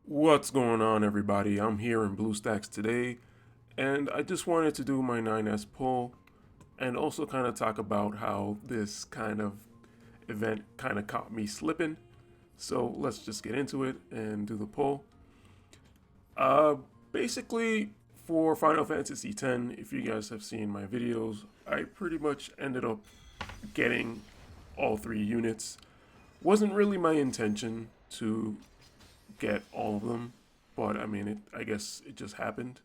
What's going on, everybody? I'm here in BlueStacks today, and I just wanted to do my 9S poll and also kind of talk about how this kind of event kind of caught me slipping. So let's just get into it and do the poll. Uh, Basically, for Final Fantasy X, if you guys have seen my videos, I pretty much ended up getting all three units. Wasn't really my intention to get all of them, but I mean, I guess it just happened.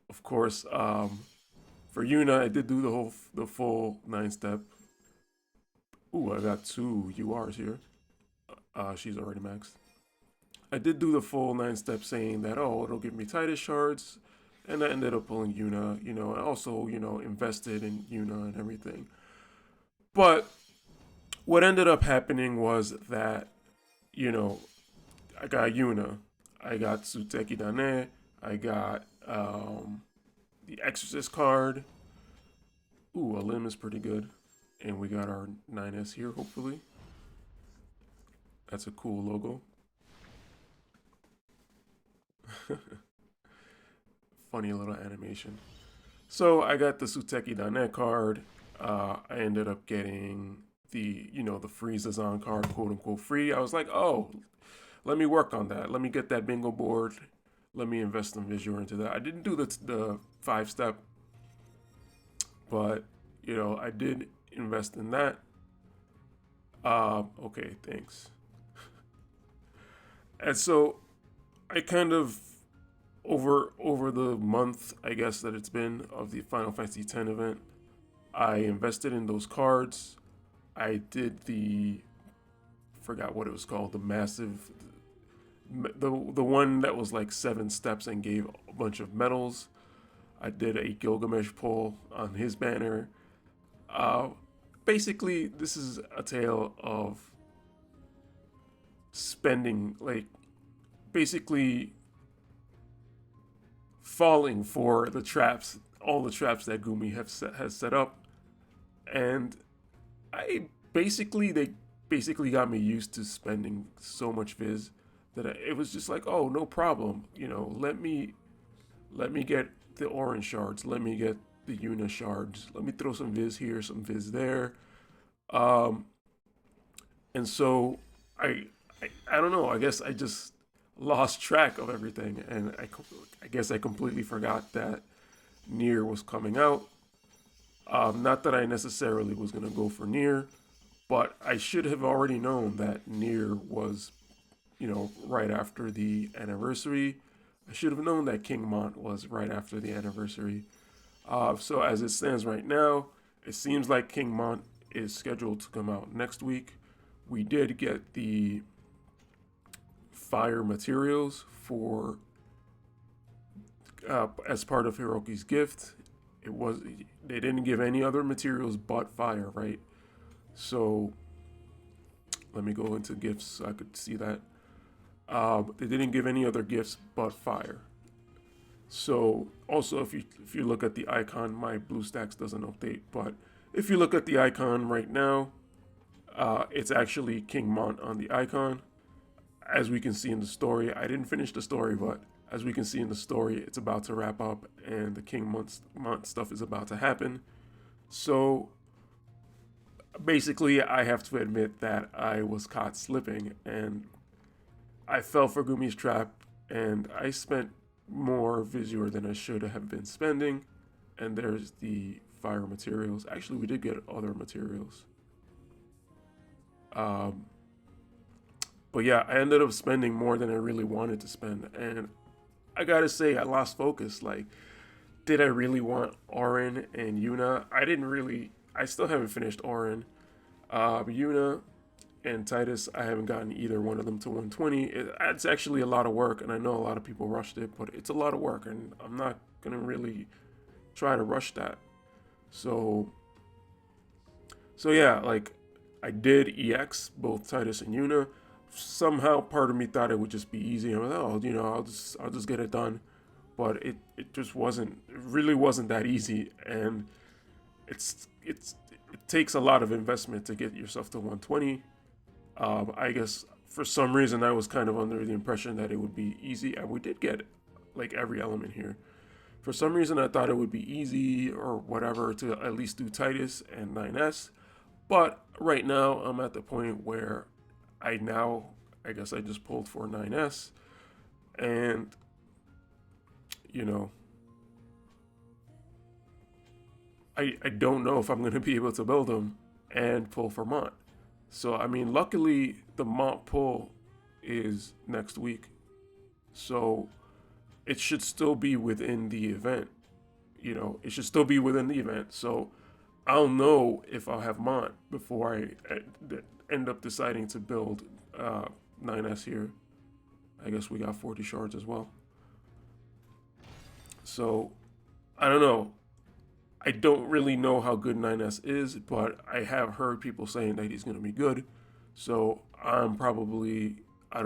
Of course, for Yuna, I did do the full 9 step. Ooh, I got two URs here. She's already maxed. I did do the full 9 step, saying that it'll give me Titus shards, and I ended up pulling Yuna. I also invested in Yuna and everything. But what ended up happening was that you know I got Yuna, I got Tsuteki Dane, I got the Exorcist card. Ooh, a limb is pretty good. And we got our 9S here, hopefully. That's a cool logo. Funny little animation. So I got the Suteki Dane card. I ended up getting the free Zazan card, quote unquote free. I was like, oh, let me work on that. Let me get that bingo board. Let me invest some visual into that. I didn't do the 5 step, but I did invest in that. Okay, thanks. And so I kind of over the month, I guess that it's been of the Final Fantasy X event, I invested in those cards. I did the forgot what it was called, the massive the one that was like 7 steps and gave a bunch of medals. I did a Gilgamesh pull on his banner. Uh, Basically, this is a tale of spending, like, basically falling for the traps, all the traps that Gumi has set up. And they basically got me used to spending so much Viz that it was just like, oh, no problem. Let me get the orange shards. Let me get the Una shards. Let me throw some Viz here, some Viz there. Um, and so I, I don't know. I guess I just lost track of everything, and I guess I completely forgot that Nier was coming out. Not that I necessarily was gonna go for Nier, but I should have already known that Nier was, right after the anniversary. I should have known that King Mont was right after the anniversary. So as it stands right now, it seems like King Mont is scheduled to come out next week. We did get the fire materials for as part of Hiroki's gift. It was They didn't give any other materials but fire, right? So let me go into gifts so I could see that. They didn't give any other gifts but fire. So also, if you look at the icon, my BlueStacks doesn't update, but if you look at the icon right now, it's actually King Mont on the icon. As we can see in the story, I didn't finish the story, but as we can see in the story, it's about to wrap up, and the King Mont stuff is about to happen. So basically, I have to admit that I was caught slipping, and I fell for Gumi's trap, and I spent more Visure than I should have been spending. And there's the fire materials. Actually, we did get other materials. Um, but yeah, I ended up spending more than I really wanted to spend. And I gotta say, I lost focus. Like, did I really want Orin and Yuna? I still haven't finished Orin. Yuna and Titus, I haven't gotten either one of them to 120. It's actually a lot of work, and I know a lot of people rushed it, but it's a lot of work, and I'm not gonna really try to rush that. So, so yeah, like I did EX both Titus and Yuna. Somehow, part of me thought it would just be easy. I was like, oh, I'll just get it done, but it just wasn't. It really wasn't that easy, and it takes a lot of investment to get yourself to 120. I guess for some reason I was kind of under the impression that it would be easy, and we did get like every element here. For some reason I thought it would be easy or whatever to at least do Titus and 9S, but right now I'm at the point where I guess I just pulled for 9S, and you know, I don't know if I'm going to be able to build them and pull for Mont. So, I mean, luckily the Mont pull is next week. So it should still be within the event. It should still be within the event. So I'll know if I'll have Mont before I end up deciding to build 9S here. I guess we got 40 shards as well. So I don't know. I don't really know how good 9S is, but I have heard people saying that he's going to be good. So I don't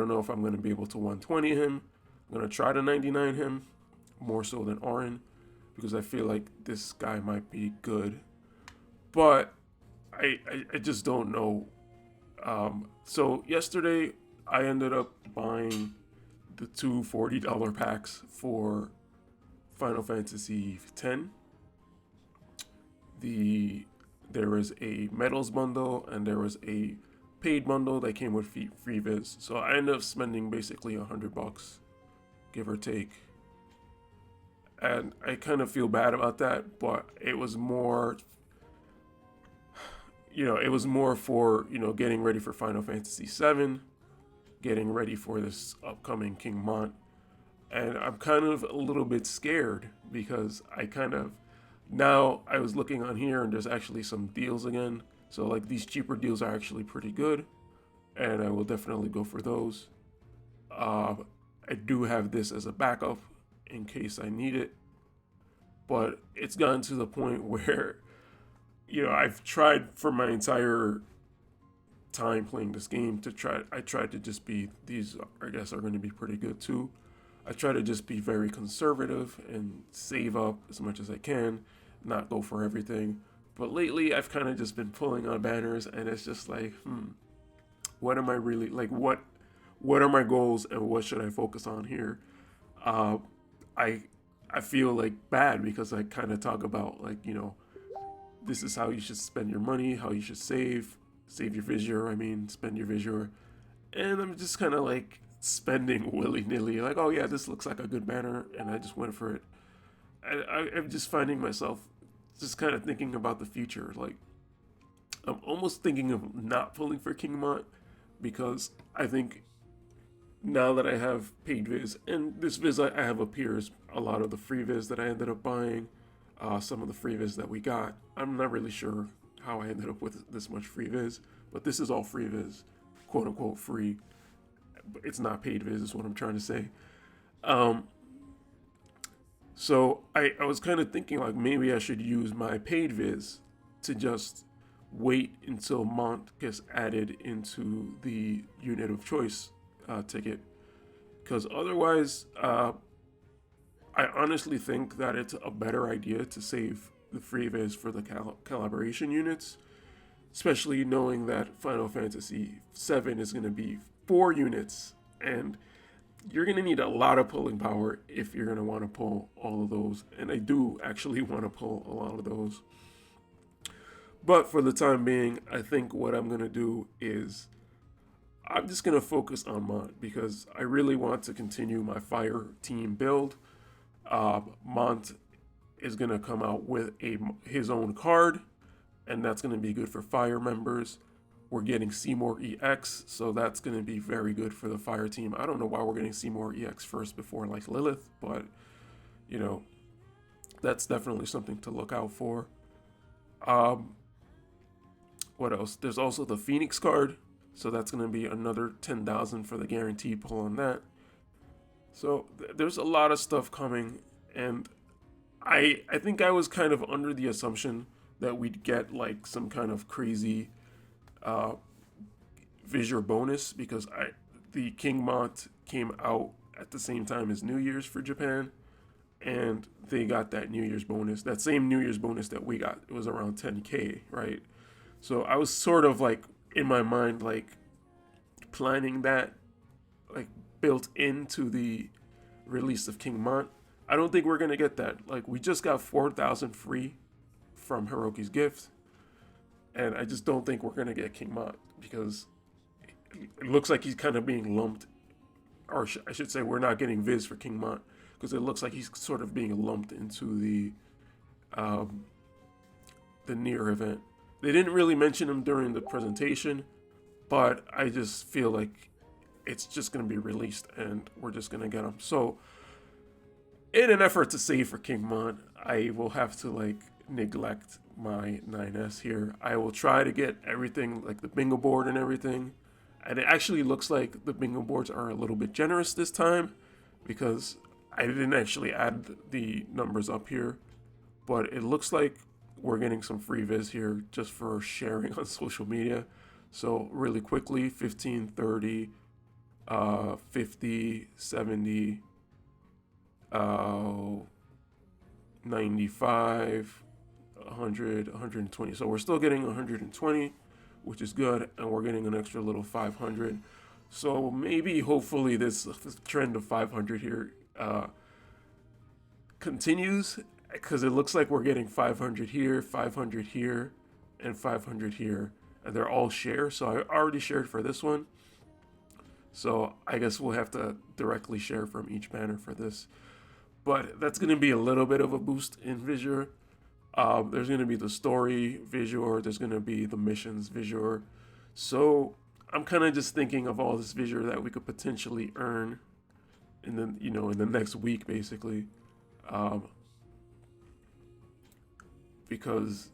know if I'm going to be able to 120 him. I'm going to try to 99 him, more so than Orin, because I feel like this guy might be good. But I just don't know. So yesterday I ended up buying the two $40 packs for Final Fantasy X. There was a medals bundle and there was a paid bundle that came with free viz. So I ended up spending basically $100, give or take. And I kind of feel bad about that, but it was more, for, getting ready for Final Fantasy VII, getting ready for this upcoming King Mont. And I'm kind of a little bit scared because now I was looking on here and there's actually some deals again. So like these cheaper deals are actually pretty good, and I will definitely go for those. I do have this as a backup in case I need it, but it's gotten to the point where, I've tried for my entire time playing this game I tried to just be, these I guess are going to be pretty good too. I try to just be very conservative and save up as much as I can, not go for everything. But lately, I've kind of just been pulling on banners, and it's just like, what am I really, like, what are my goals, and what should I focus on here? I feel like bad because I kind of talk about, like, this is how you should spend your money, how you should save your visure, spend your visure. And I'm just kind of like spending willy-nilly, like, oh yeah, this looks like a good banner, and I just went for it. I'm just finding myself just kind of thinking about the future. Like, I'm almost thinking of not pulling for King Mont, because I think now that I have paid viz, and this viz I have up here is a lot of the free viz that I ended up buying, some of the free viz that we got. I'm not really sure how I ended up with this much free viz, but this is all free viz, quote unquote free. It's not paid viz is what I'm trying to say. So I was kind of thinking like maybe I should use my paid viz to just wait until Mont gets added into the unit of choice ticket, because otherwise I honestly think that it's a better idea to save the free viz for the collaboration units, especially knowing that Final Fantasy VII is going to be 4 units, and you're going to need a lot of pulling power if you're going to want to pull all of those. And I do actually want to pull a lot of those. But for the time being, I think what I'm going to do is I'm just going to focus on Mont, because I really want to continue my fire team build. Mont is going to come out with his own card, and that's going to be good for fire members. We're getting Seymour EX, so that's going to be very good for the fire team. I don't know why we're getting Seymour EX first before like Lilith, but that's definitely something to look out for. What else? There's also the Phoenix card, so that's going to be another 10,000 for the guaranteed pull on that. So there's a lot of stuff coming, and I think I was kind of under the assumption that we'd get like some kind of crazy visure bonus, because the King Mont came out at the same time as New Year's for Japan, and they got that New Year's bonus, that same New Year's bonus that we got. It was around 10K, right? So I was sort of like in my mind like planning that like built into the release of King Mont. I don't think we're gonna get that. Like we just got 4,000 free from Hiroki's gift, and I just don't think we're gonna get King Mont because it looks like he's kind of being lumped, or I should say, we're not getting Viz for King Mont because it looks like he's sort of being lumped into the Nier event. They didn't really mention him during the presentation, but I just feel like it's just going to be released and we're just going to get him. So in an effort to save for King Mont, I will have to like neglect my 9S here. I will try to get everything, like the bingo board and everything. And it actually looks like the bingo boards are a little bit generous this time because I didn't actually add the numbers up here, but it looks like we're getting some free viz here just for sharing on social media. So really quickly, 15, 30, 50, 70, 95, 100, 120. So we're still getting 120, which is good, and we're getting an extra little 500. So maybe, hopefully, this trend of 500 here continues, because it looks like we're getting 500 here, 500 here, and 500 here, and they're all share. So I already shared for this one. So I guess we'll have to directly share from each banner for this. But that's going to be a little bit of a boost in Visual. There's going to be the story Visual. There's going to be the missions Visual. So I'm kind of just thinking of all this Visual that we could potentially earn in the, in the next week, basically. Because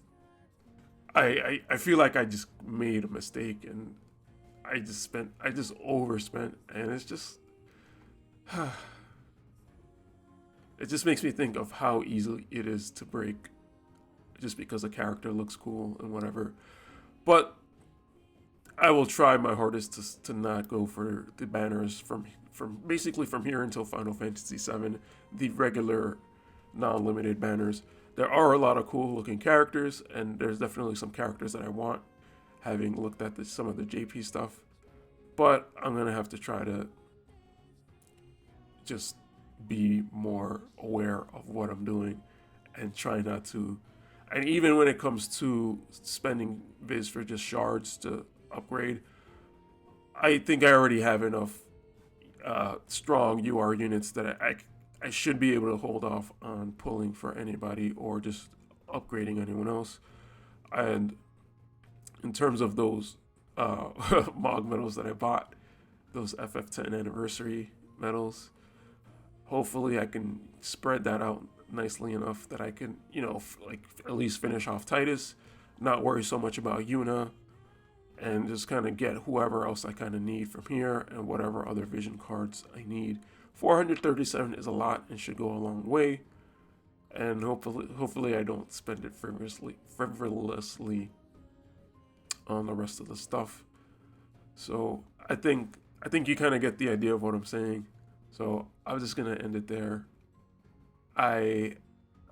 I feel like I just made a mistake and I just overspent, and it's just it just makes me think of how easy it is to break just because a character looks cool and whatever. But I will try my hardest to not go for the banners from basically from here until Final Fantasy VII, the regular non-limited banners. There are a lot of cool looking characters, and there's definitely some characters that I want, having looked at some of the JP stuff. But I'm gonna have to try to just be more aware of what I'm doing and try not to. And even when it comes to spending viz for just shards to upgrade, I think I already have enough strong UR units that I should be able to hold off on pulling for anybody or just upgrading anyone else. And in terms of those MOG medals that I bought, those FF10 anniversary medals, hopefully I can spread that out nicely enough that I can, like at least finish off Titus, not worry so much about Yuna, and just kind of get whoever else I kind of need from here and whatever other vision cards I need. 437 is a lot and should go a long way, and hopefully I don't spend it frivolously on the rest of the stuff. So I think you kind of get the idea of what I'm saying. So I'm just gonna end it there. I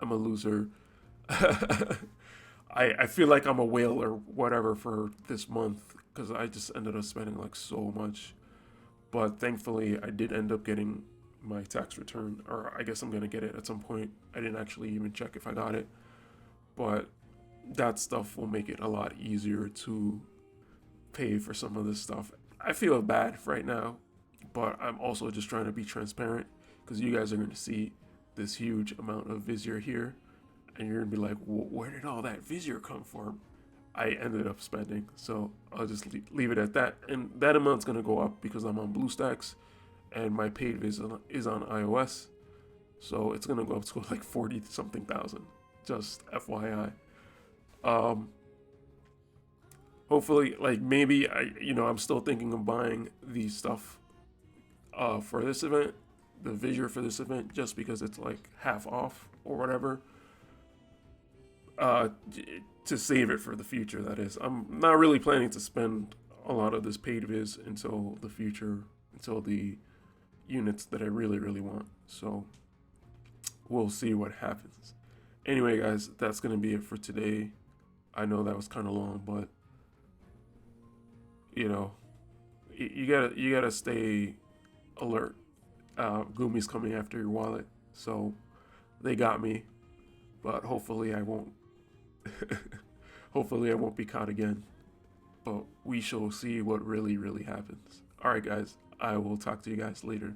am a loser. I feel like I'm a whale or whatever for this month because I just ended up spending like so much. But thankfully, I did end up getting my tax return, or I guess I'm gonna get it at some point. I didn't actually even check if I got it, but that stuff will make it a lot easier to pay for some of this stuff. I feel bad right now, but I'm also just trying to be transparent because you guys are going to see this huge amount of Vizier here, and you're going to be like, where did all that Vizier come from? I ended up spending, so I'll just leave it at that. And that amount's going to go up because I'm on BlueStacks, and my paid Viz is on iOS, so it's going to go up to like 40-something thousand, just FYI. Hopefully, like maybe I'm still thinking of buying the stuff for this event, the Vizier for this event, just because it's like half off or whatever. To save it for the future, that is. I'm not really planning to spend a lot of this paid viz until the future, until the units that I really, really want. So we'll see what happens. Anyway, guys, that's going to be it for today. I know that was kind of long, but, you gotta stay alert. Gumi's coming after your wallet, so they got me. But hopefully I won't. Hopefully I won't be caught again. But we shall see what really happens. All right, guys. I will talk to you guys later.